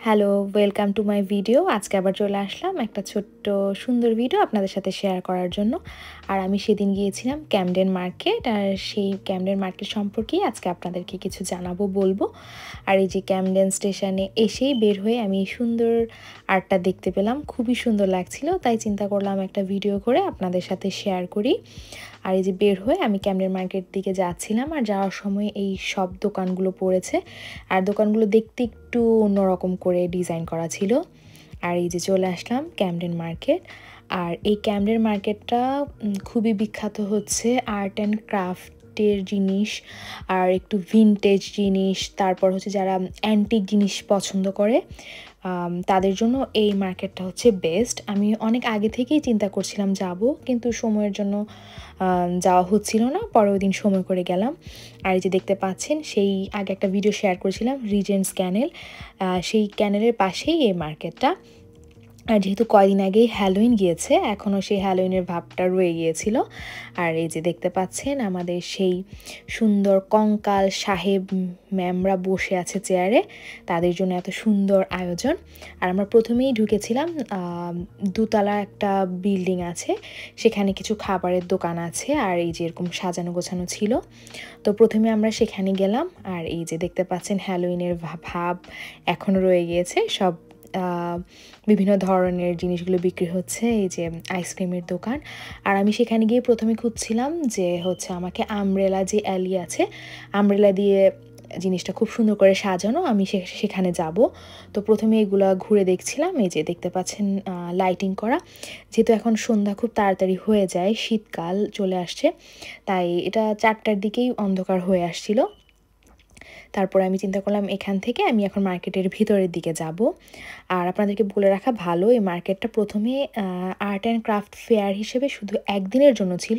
Hello, welcome to my video. আজকে আবার চলে আসলাম একটা ছোট্ট সুন্দর ভিডিও আপনাদের সাথে শেয়ার করার জন্য। আর আমি সেদিন গিয়েছিলাম ক্যামডেন মার্কেট, আর সেই ক্যামডেন মার্কেট সম্পর্কেই আজকে আপনাদেরকে কিছু জানাবো, বলবো। আর এই যে ক্যামডেন স্টেশনে এসেই বের হয়ে আমি এই সুন্দর আর্টটা দেখতে পেলাম, খুবই সুন্দর লাগছিল, তাই চিন্তা করলাম একটা ভিডিও করে আপনাদের সাথে শেয়ার করি। আর এই যে বের হয়ে আমি ক্যামডেন মার্কেট দিকে যাচ্ছিলাম, আর যাওয়ার সময় এই সব দোকানগুলো পড়েছে, আর দোকানগুলো দেখতে একটু অন্যরকম করে ডিজাইন করা ছিল। আর এই যে চলে আসলাম ক্যামডেন মার্কেট। আর এই ক্যামডেন মার্কেটটা খুবই বিখ্যাত হচ্ছে আর্ট অ্যান্ড ক্রাফটের জিনিস, আর একটু ভিনটেজ জিনিস, তারপর হচ্ছে যারা অ্যান্টিক জিনিস পছন্দ করে তাদের জন্য এই মার্কেটটা হচ্ছে বেস্ট। আমি অনেক আগে থেকেই চিন্তা করছিলাম যাব, কিন্তু সময়ের জন্য যাওয়া হচ্ছিল না। পরের দিন সময় করে গেলাম। আর এই যে দেখতে পাচ্ছেন, সেই আগে একটা ভিডিও শেয়ার করেছিলাম রিজেন্টস ক্যানেল, সেই ক্যানেলের পাশেই এই মার্কেটটা। আর যেহেতু কয়দিন আগেই হ্যালোইন গিয়েছে, এখনও সেই হ্যালোইনের ভাবটা রয়ে গিয়েছিল। আর এই যে দেখতে পাচ্ছেন আমাদের সেই সুন্দর কঙ্কাল সাহেব ম্যামরা বসে আছে চেয়ারে, তাদের জন্য এত সুন্দর আয়োজন। আর আমরা প্রথমেই ঢুকেছিলাম, দোতলা একটা বিল্ডিং আছে, সেখানে কিছু খাবারের দোকান আছে, আর এই যে এরকম সাজানো গোছানো ছিল। তো প্রথমে আমরা সেখানে গেলাম। আর এই যে দেখতে পাচ্ছেন হ্যালোইনের ভাব এখনও রয়ে গিয়েছে, সব বিভিন্ন ধরনের জিনিসগুলো বিক্রি হচ্ছে, এই যে আইসক্রিমের দোকান। আর আমি সেখানে গিয়ে প্রথমে খুঁজছিলাম যে হচ্ছে আমাকে আমব্রেলা, যে অ্যালি আছে, আমব্রেলা দিয়ে জিনিসটা খুব সুন্দর করে সাজানো, আমি সেখানে যাব। তো প্রথমে এগুলো ঘুরে দেখছিলাম। এই যে দেখতে পাচ্ছেন লাইটিং করা, যেহেতু এখন সন্ধ্যা খুব তাড়াতাড়ি হয়ে যায়, শীতকাল চলে আসছে, তাই এটা 4টার দিকেই অন্ধকার হয়ে আসছিল। তারপর আমি চিন্তা করলাম এখান থেকে আমি এখন মার্কেটের ভিতরের দিকে যাব। আর আপনাদেরকে বলে রাখা ভালো, এই মার্কেটটা প্রথমে আর্ট অ্যান্ড ক্রাফট ফেয়ার হিসেবে শুধু একদিনের জন্য ছিল।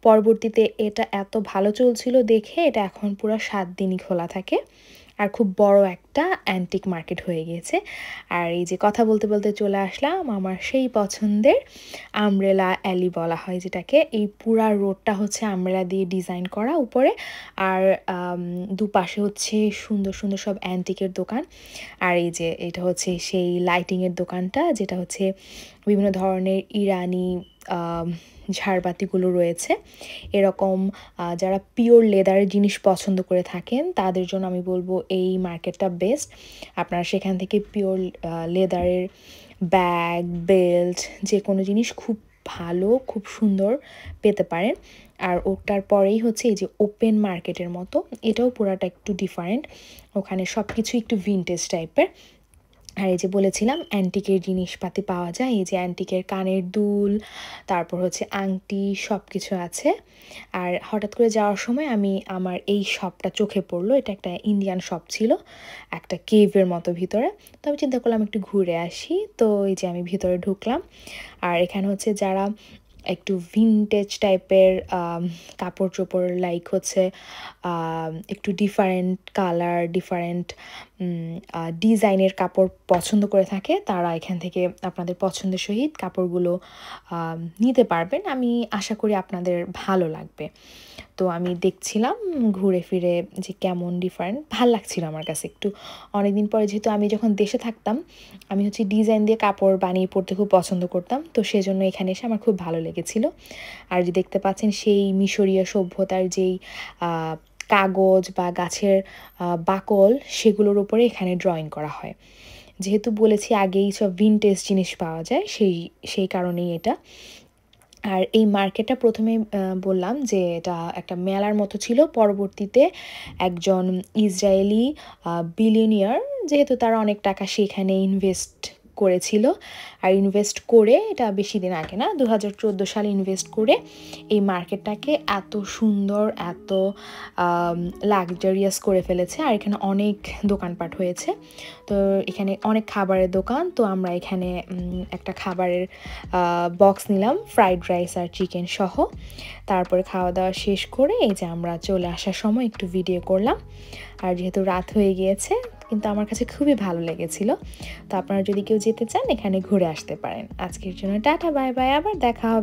পরবর্তীতে এটা এত ভালো চলছিল দেখে এটা এখন পুরো 7 দিনই খোলা থাকে, আর খুব বড় একটা অ্যান্টিক মার্কেট হয়ে গিয়েছে। আর এই যে কথা বলতে বলতে চলে আসলাম আমার সেই পছন্দের আমব্রেলা অ্যালি বলা হয় যেটাকে। এই পুরা রোডটা হচ্ছে আমব্রেলা দিয়ে ডিজাইন করা উপরে, আর দুপাশে হচ্ছে সুন্দর সুন্দর সব অ্যান্টিকের দোকান। আর এই যে এটা হচ্ছে সেই লাইটিংয়ের দোকানটা, যেটা হচ্ছে বিভিন্ন ধরনের ইরানি ঝাড়বাতিগুলো রয়েছে। এরকম যারা পিওর লেদারের জিনিস পছন্দ করে থাকেন তাদের জন্য আমি বলবো এই মার্কেটটা বেস্ট। আপনারা সেখান থেকে পিওর লেদারের ব্যাগ, বেল্ট, যে কোনো জিনিস খুব ভালো, খুব সুন্দর পেতে পারেন। আর ওটার পরেই হচ্ছে এই যে ওপেন মার্কেটের মতো, এটাও পুরাটা একটু ডিফারেন্ট, ওখানে সব কিছু একটু ভিনটেজ টাইপের। আর এই যে বলেছিলাম অ্যান্টিকের জিনিসপাতি পাওয়া যায়, এই যে অ্যান্টিকের কানের দুল, তারপর হচ্ছে আংটি, সব কিছু আছে। আর হঠাৎ করে যাওয়ার সময় আমার এই শপটা চোখে পড়লো, এটা একটা ইন্ডিয়ান শপ ছিল, একটা কেভের মতো ভিতরে। তো আমি চিন্তা করলাম একটু ঘুরে আসি, তো এই যে আমি ভিতরে ঢুকলাম। আর এখানে হচ্ছে যারা একটু ভিনটেজ টাইপের কাপড় চোপড়, লাইক হচ্ছে একটু ডিফারেন্ট কালার, ডিফারেন্ট ডিজাইনের কাপড় পছন্দ করে থাকে, তারা এখান থেকে আপনাদের পছন্দের সহিত কাপড়গুলো নিতে পারবেন। আমি আশা করি আপনাদের ভালো লাগবে। তো আমি দেখছিলাম ঘুরে ফিরে যে কেমন ডিফারেন্ট, ভাল লাগছিল আমার কাছে একটু। অনেকদিন পরে, যেহেতু আমি যখন দেশে থাকতাম আমি হচ্ছে ডিজাইন দিয়ে কাপড় বানিয়ে পরতে খুব পছন্দ করতাম, তো সেজন্য এখানে এসে আমার খুব ভালো লেগেছিল। আর যে দেখতে পাচ্ছেন সেই মিশরীয় সভ্যতার যেই কাগজ বা গাছের বাকল, সেগুলোর উপরে এখানে ড্রয়িং করা হয়। যেহেতু বলেছি আগেই সব ভিনটেজ জিনিস পাওয়া যায়, সেই কারণেই এটা। আর এই মার্কেটটা প্রথমে বললাম যে এটা একটা মেলার মতো ছিল, পরবর্তীতে একজন ইসরায়েলি বিলিয়নিয়ার, যেহেতু তারা অনেক টাকা সেখানে ইনভেস্ট করেছিল, আর ইনভেস্ট করে, এটা বেশি দিন আগে না, 2014 সালে ইনভেস্ট করে এই মার্কেটটাকে এত সুন্দর, এত লাক্সারিয়াস করে ফেলেছে। আর এখানে অনেক দোকানপাট হয়েছে, তো এখানে অনেক খাবারের দোকান। তো আমরা এখানে একটা খাবারের বক্স নিলাম, ফ্রাইড রাইস আর চিকেন সহ। তারপরে খাওয়া দাওয়া শেষ করে এই যে আমরা চলে আসার সময় একটু ভিডিও করলাম। আর যেহেতু রাত হয়ে গিয়েছে, কিন্তু আমার কাছে খুবই ভালো লেগেছিল। তো আপনারা যদি কেউ যেতে চান এখানে ঘুরে আসতে পারেন। আজকের জন্য টাটা, বাই বাই, আবার দেখা হবে।